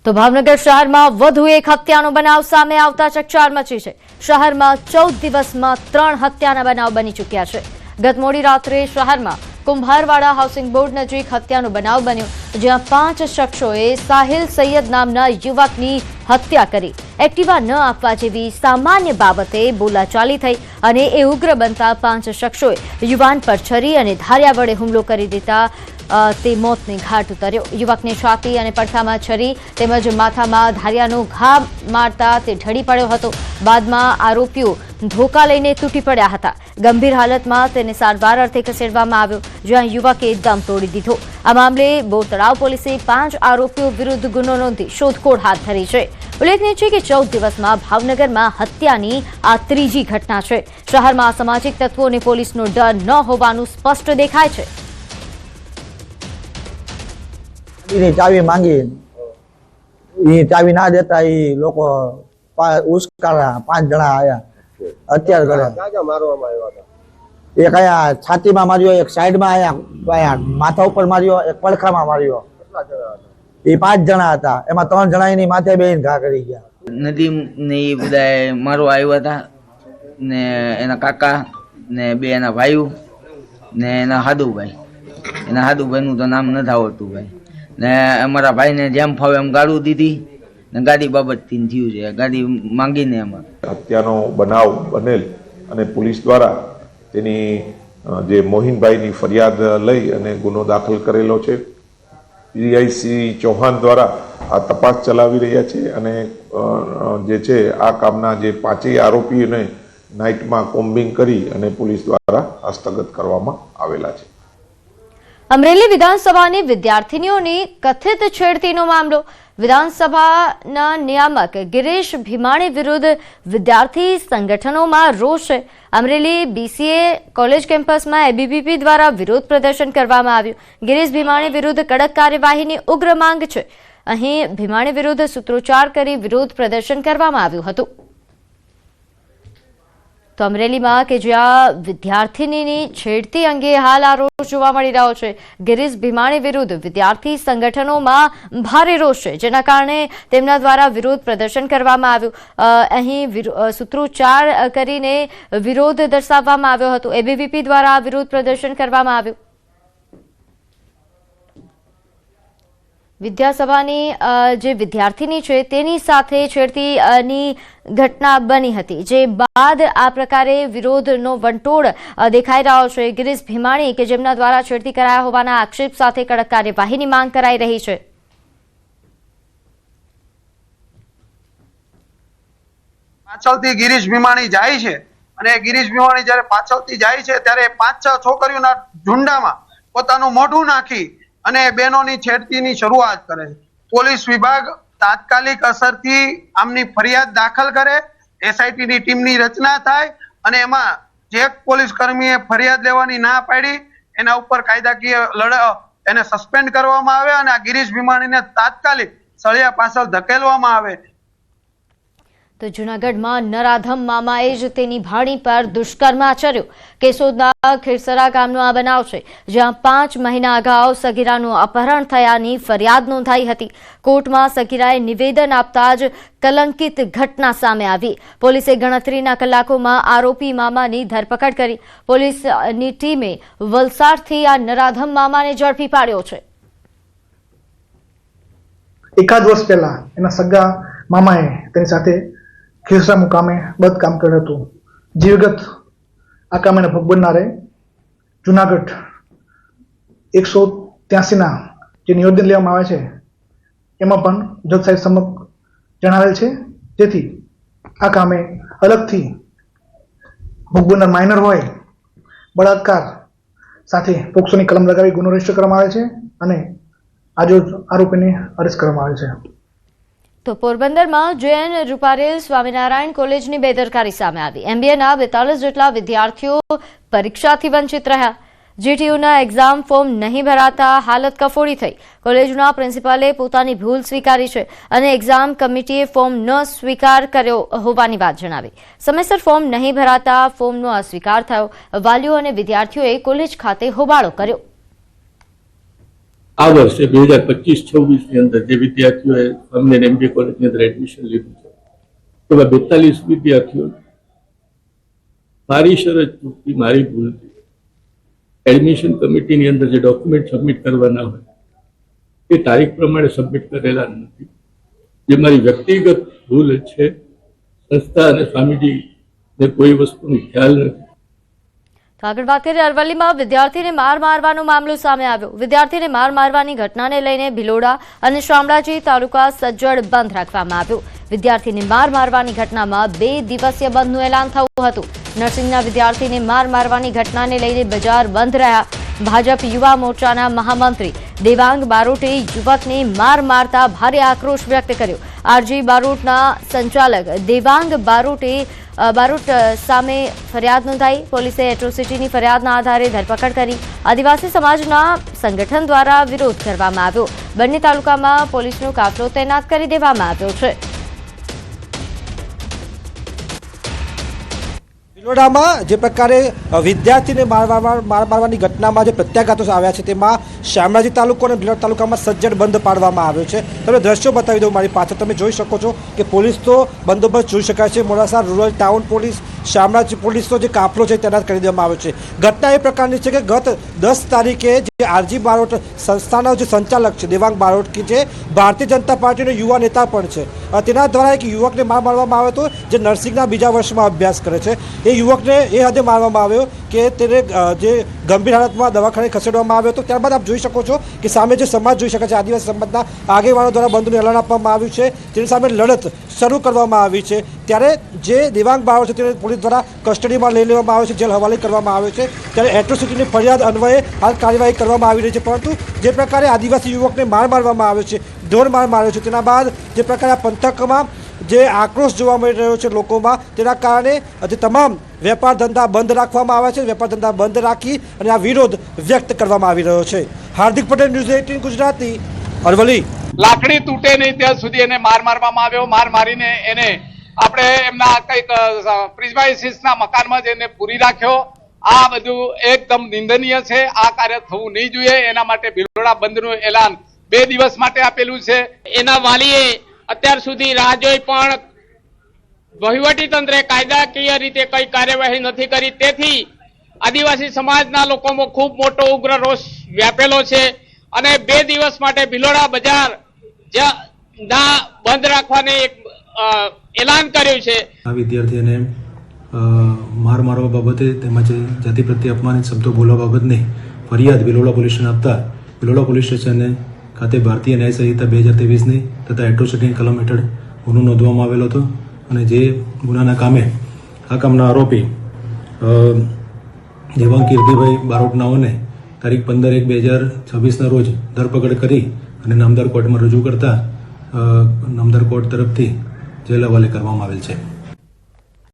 તો ભાવનગર શહેરમાં વધુ એક હત્યાનો બનાવ સામે આવતા ચકચાર મચી છે। શહેરમાં 14 દિવસમાં 3 હત્યાના બનાવ બની ચૂક્યા છે। ગત મોડી રાત્રે શહેરમાં કુંભારવાડા હાઉસિંગ બોર્ડ નજીક હત્યાનો બનાવ બન્યો, જ્યાં 5 શખ્સોએ સાહિલ સૈયદ નામના યુવકની હત્યા કરી। એક્ટિવા ન આપવા જેવી સામાન્ય બાબતે બોલાચાલી થઈ અને એ ઉગ્ર બનતા 5 શખ્સોએ યુવાન પર છરી અને ધારિયા વડે હુમલો કરી દેતા તે મોતને ઘાટ ઉતર્યો। યુવકને છાતી અને પડખામાં છરી તેમજ માથામાં ધારિયાનો ઘા મારતા તે ઢળી પડ્યો હતો। બાદમાં આરોપીઓ ધોકા લઈને તૂટી પડ્યા હતા। ગંભીર હાલતમાં તેને સારવાર અર્થે ખસેડવામાં આવ્યો, જ્યાં યુવકે દમ તોડી દીધો। આ મામલે બોરતળાવ પોલીસે 5 આરોપીઓ વિરુદ્ધ ગુનો નોંધી શોધખોળ હાથ ધરી છે। ઉલ્લેખનીય છે કે 14 દિવસમાં ભાવનગરમાં હત્યાની આ ત્રીજી ઘટના છે। શહેરમાં અસામાજિક તત્વોને પોલીસનો ડર ન હોવાનું સ્પષ્ટ દેખાય છે। ચાવી માંગી, ચાવી ના દેતા એ લોકો ઉશ્કારા 5 જણા આયા, હત્યા કર્યા। એક આયા છાતીમાં માર્યો, એક સાઈડમાં આયા, માથા ઉપર માર્યો, એક પડખામાં માર્યો। એ 5 જણા હતા, એમાં 3 જણા એની માથે બેહીને ઘા કરી ગયા। નદીમ ને એ બધા મારવા આવ્યા હતા ને એના કાકા ને 2 એના ભાઈઓ ને એના હાદુભાઈનું તો નામ નથી આવડતું ભાઈ, ને અમારા ભાઈને જેમ ફાવે એમ ગાળું દીધી ને ગાડી બાબતથી થયું છે, ગાડી માંગીને એમાં હત્યાનો બનાવ બનેલ અને પોલીસ દ્વારા તેની જે મોહિનભાઈની ફરિયાદ લઈ અને ગુનો દાખલ કરેલો છે। પીઆઈસી ચૌહાણ દ્વારા આ તપાસ ચલાવી રહ્યા છે અને જે છે આ કામના જે 5 આરોપીઓને નાઇટમાં કોમ્બિંગ કરી અને પોલીસ દ્વારા હસ્તગત કરવામાં આવેલા છે। અમરેલી વિધાનસભાની વિદ્યાર્થીનીઓની કથિત છેડતીનો મામલો। વિધાનસભાના નિયામક ગિરીશ ભીમાણી વિરુદ્ધ વિદ્યાર્થી સંગઠનોમાં રોષ છે। અમરેલી બીસીએ કોલેજ કેમ્પસમાં એબીવીપી દ્વારા વિરોધ પ્રદર્શન કરવામાં આવ્યું। ગિરીશ ભીમાણી વિરુદ્ધ કડક કાર્યવાહીની ઉગ્ર માંગ છે। અહીં ભીમાણી વિરુદ્ધ સૂત્રોચ્ચાર કરી વિરોધ પ્રદર્શન કરવામાં આવ્યું હતું। તો અમરેલીમાં કે જ્યાં વિદ્યાર્થીનીની છેડતી અંગે હાલ આ રોષ જોવા મળી રહ્યો છે। ગિરીશ ભીમાણી વિરુદ્ધ વિદ્યાર્થી સંગઠનોમાં ભારે રોષ છે, જેના કારણે તેમના દ્વારા વિરોધ પ્રદર્શન કરવામાં આવ્યું। અહીં સૂત્રોચ્ચાર કરીને વિરોધ દર્શાવવામાં આવ્યો હતો। એબીવીપી દ્વારા વિરોધ પ્રદર્શન કરવામાં આવ્યું। વિદ્યાસભાની જે વિદ્યાર્થીની છે તેની સાથે છેડતીની ઘટના બની હતી, જે બાદ આ પ્રકારે વિરોધનો વંટોળ દેખાઈ રહ્યો છે। ગિરીશ ભીમાણી કે જેમના દ્વારા છેડતી કરાયા હોવાના આક્ષેપ સાથે કડક કાર્યવાહીની માંગ કરાઈ રહી છે। પાછળથી ગિરીશ ભીમાણી જાય છે અને ગિરીશ ભીમાણી જ્યારે પાછળથી જાય છે ત્યારે 5-6 છોકરીઓના ઝુંડામાં પોતાનું મોઢું નાખી અને બહેનોની છેડતીની શરૂઆત કરે છે। પોલીસ વિભાગ તાત્કાલિક અસરથી આમની ફરિયાદ દાખલ કરે, એસઆઈટીની ટીમની રચના થાય અને એમાં જે પોલીસ કર્મીએ ફરિયાદ લેવાની ના પાડી એના ઉપર કાયદાકીય એને સસ્પેન્ડ કરવામાં આવે અને આ ગિરીશ ભીમાણીને તાત્કાલિક સળિયા પાછળ ધકેલવામાં આવે। તો જૂનાગઢમાં નરાધમ મામાએ જ તેની ભાણી પર દુષ્કર્મ આચર્યો। કેશોદના ખીરસરા ગામનો આ બનાવ છે, જ્યાં 5 મહિના અગાઉ સગીરાનું અપહરણ થયાની ફરિયાદ નોંધાઈ હતી। કોર્ટમાં સગીરાએ નિવેદન આપતા જ કલંકિત ઘટના સામે આવી। પોલીસે ગણતરીના કલાકોમાં આરોપી મામાની ધરપકડ કરી। પોલીસની ટીમે વલસાડથી આ નરાધમ મામાને ઝડપી પાડ્યો છે। એકાદ વર્ષ પહેલા એના સગા મામાએ તેની સાથે ખીરસરા મુકામે બદકામ કર્યું હતું। જીવગત આ કામને ભોગ બનનારે જુનાગઢ 183ના જે નિવેદન લેવામાં આવે છે એમાં પણ જજ સાહેબ સમક્ષ જણાવેલ છે, જેથી આ કામે અલગથી ભોગ બનનાર માઇનર હોય બળાત્કાર સાથે પોક્સોની કલમ લગાવી ગુનો રજીસ્ટર કરવામાં આવે છે અને આજે આરોપીને અરેસ્ટ કરવામાં આવે છે। તો પોરબંદરમાં જૈન રૂપારેલ સ્વામિનારાયણ કોલેજની બેદરકારી સામે આવી। એમબીએના 42 જેટલા વિદ્યાર્થીઓ પરીક્ષાથી વંચિત રહ્યા। જીટીયુના એક્ઝામ ફોર્મ નહીં ભરાતા હાલત કફોડી થઈ। કોલેજના પ્રિન્સિપાલે પોતાની ભૂલ સ્વીકારી છે અને એક્ઝામ કમિટીએ ફોર્મ ન સ્વીકાર કર્યો હોવાની વાત જણાવી। સમયસર ફોર્મ નહીં ભરાતા ફોર્મનો અસ્વીકાર થયો। વાલીઓ અને વિદ્યાર્થીઓએ કોલેજ ખાતે હોબાળો કર્યો। આ વર્ષે 2025-26ની અંદર જે વિદ્યાર્થીઓએ સ્વામિનારાયણ MBA કોલેજની અંદર એડમિશન લીધું છે એવા 42 વિદ્યાર્થીઓ મારી શરત ચૂકતી, મારી ભૂલથી એડમિશન કમિટીની અંદર જે ડોક્યુમેન્ટ સબમિટ કરવાના હોય એ તારીખ પ્રમાણે સબમિટ કરેલા નથી. જે મારી વ્યક્તિગત ભૂલ છે. સંસ્થા અને સ્વામીજીને કોઈ વસ્તુનો ખ્યાલ નથી. તો આગળ વાત કરીએ અરવલ્લીમાં વિદ્યાર્થીને માર મારવાનો મામલો સામે આવ્યો. વિદ્યાર્થીને માર મારવાની ઘટનાને લઈને ભિલોડા અને શામળાજી તાલુકા સજ્જડ બંધ રાખવામાં આવ્યો. વિદ્યાર્થીને માર મારવાની ઘટનામાં 2 દિવસીય બંધનું એલાન થયું હતું. નર્સિંગના વિદ્યાર્થીને માર મારવાની ઘટનાને લઈને બજાર બંધ રહ્યા. ભાજપ યુવા મોરચાના મહામંત્રી દેવાંગ બારોટે યુવકને માર મારતા ભારે આક્રોશ વ્યક્ત કર્યો. આરજી બારોટના સંચાલક દેવાંગ બારોટ સામે ફરિયાદ નોંધાઈ. પોલીસે એટ્રોસિટીની ફરિયાદના આધારે ધરપકડ કરી. આદિવાસી સમાજના સંગઠન દ્વારા વિરોધ કરવામાં આવ્યો. બંને તાલુકામાં પોલીસનો કાફલો તૈનાત કરી દેવામાં આવ્યો છે. ભિલોડામાં જે પ્રકારે વિદ્યાર્થીને મારવાની ઘટનામાં જે પ્રત્યાઘાતો આવ્યા છે તેમાં શામળાજી તાલુકો અને ભિલોડા તાલુકામાં સજ્જડ બંધ પાડવામાં આવ્યો છે. તમે દ્રશ્યો બતાવી દઉં મારી પાછળ. તમે જોઈ શકો છો કે પોલીસ તો બંદોબસ્ત જોઈ શકાય છે. Modasa rural town police, Shamlaji પોલીસનો જે કાફલો છે તૈનાત કરી દેવામાં આવ્યો છે. ઘટના એ પ્રકારની છે કે ગત 10 તારીખે જે આરજી બારોટ સંસ્થાના જે સંચાલક છે દેવાંગ બારોટ કે જે ભારતીય જનતા પાર્ટીનો યુવા નેતા પણ છે, તેના દ્વારા એક યુવકને માર મારવામાં આવ્યો હતો જે નર્સિંગના બીજા વર્ષમાં અભ્યાસ કરે છે. એ યુવકને એ હદે મારવામાં આવ્યો કે તેને જે ગંભીર હાલતમાં દવાખાને ખસેડવામાં આવ્યો હતો. ત્યારબાદ આપ જોઈ શકો છો કે સામે જે સમાજ જોઈ શકે છે, આદિવાસી સમાજના આગેવાનો દ્વારા બંધનું એલાન આપવામાં આવ્યું છે. તેની સામે લડત શરૂ કરવામાં આવી છે. ત્યારે જે દેવાંગ બારોટ છે તેને પોલીસ દ્વારા કસ્ટડીમાં લઈ લેવામાં આવ્યો છે, જેલ હવાલે કરવામાં આવ્યો છે. ત્યારે એટ્રોસિટીની ફરિયાદ અન્વયે હાલ કાર્યવાહી કરવામાં આવી રહી છે. પરંતુ જે પ્રકારે આદિવાસી યુવકને માર મારવામાં આવ્યો છે, ઢોર માર માર્યો છે, તેના બાદ જે પ્રકારે આ પંથકમાં જે આક્રોશ જોવા મળી રહ્યો છે લોકોમાં, તેના કારણે જે તમામ વેપાર ધંધા બંધ રાખવામાં આવ્યા છે. વેપાર ધંધા બંધ રાખી અને આ વિરોધ વ્યક્ત કરવામાં આવી રહ્યો છે. હાર્દિક પટેલ, ન્યૂઝ 18 ગુજરાતી, અરવલ્લી. લાકડી તૂટે નહીં ત્યાં સુધી એને માર મારવામાં આવ્યો. માર મારીને એને આપણે એમના કંઈક પ્રિઝમાઇસીસના મકાનમાં જઈને પૂરી રાખ્યો. આ બધું એકદમ નિંદનીય છે. આ કાર્ય થવું નહીં જોઈએ. એના માટે ભિલોડા બંધનું એલાન 2 દિવસ માટે આપેલું છે. એના વાલીએ અત્યાર સુધી રાહ જોઈ પણ વહીવટી તંત્રે કાયદાકીય રીતે કઈ કાર્યવાહી નથી કરી. તેથી આદિવાસી સમાજના લોકોમાં ખૂબ મોટો ઉગ્ર રોષ વ્યાપેલો છે અને 2 દિવસ માટે ભિલોડા બજાર બંધ રાખવાની એક એલાન કર્યું છે. આ વિદ્યાર્થીઓને માર મારવા બાબતે તેમજ જાતિ પ્રત્યે અપમાનિત શબ્દો બોલવા બાબતની ફરિયાદ ભિલોડા પોલીસ સ્ટેશન આપતા ભિલોડા પોલીસ સ્ટેશને ખાતે ભારતીય ન્યાય સંહિતા 2023ની તથા એટ્રોસિટી કલમ હેઠળ ગુનો નોંધવામાં આવેલો હતો. અને જે ગુનાના કામે આ કામના આરોપી દેવાંગ કીર્તિભાઈ બારોટનાઓને તારીખ 15/1/2026ના રોજ ધરપકડ કરી અને નામદાર કોર્ટમાં રજૂ કરતા નામદાર કોર્ટ તરફથી જેલ હવાલે કરવામાં આવેલ છે.